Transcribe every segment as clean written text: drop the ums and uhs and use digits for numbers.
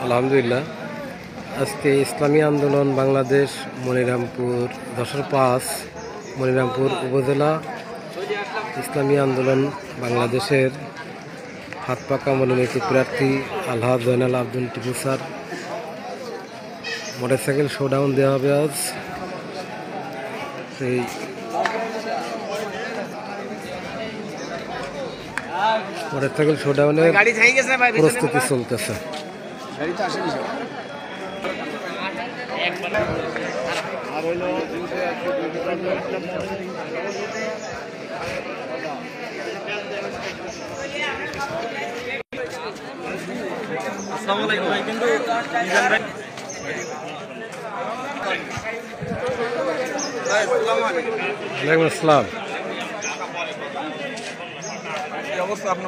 আলহামদুলিল্লাহ। আজকে ইসলামী আন্দোলন বাংলাদেশ মনিরামপুর 10/5 মনিরামপুর উপজেলা ইসলামী আন্দোলন বাংলাদেশের হাত পাকা মনোনীত প্রার্থী Alhaj Joynal Abdin Tipu sir motorcycle showdown দেওয়া হবে আজ। সেই মোটরসাইকেল শোডাউনের প্রস্তুতি চলতেছে।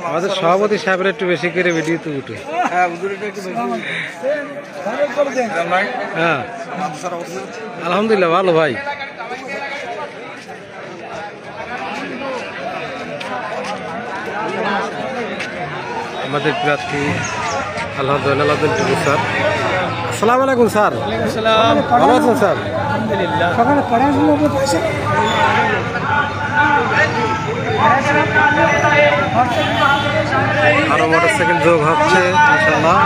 আমাদের সভাপতি সাহেবের একটু বেশি করে ভিডিও তো উঠে। হ্যাঁ আলহামদুলিল্লাহ ভালো ভাই। আমাদের প্রার্থী আলহাজ জয়নাল আবদিন টিপু স্যার। আসসালামু আলাইকুম স্যার। ভালো আছেন স্যার? আরো মোটরসাইকেল যোগ হচ্ছে ইনশাআল্লাহ।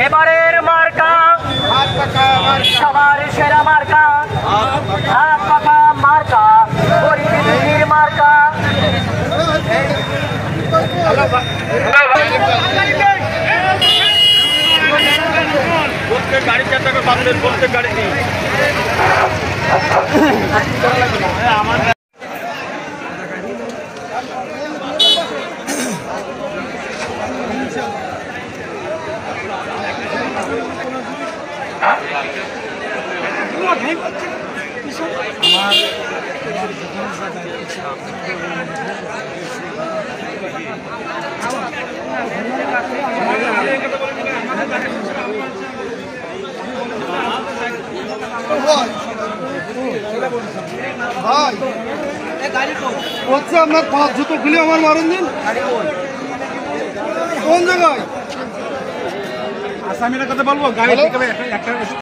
এবারের মার্কা সবার সেরা মার্কা, হাত পাকা মার্কা, গরিবের মার্কা। গাড়ি চারটাকে বাংলাদেশ প্রত্যেক গাড়ি আমার হচ্ছে আপনার 5 জুতো খুলে আমার মারুন দিন। কোন জায়গায় আসামিরা কথা বলবো গাড়ি একটা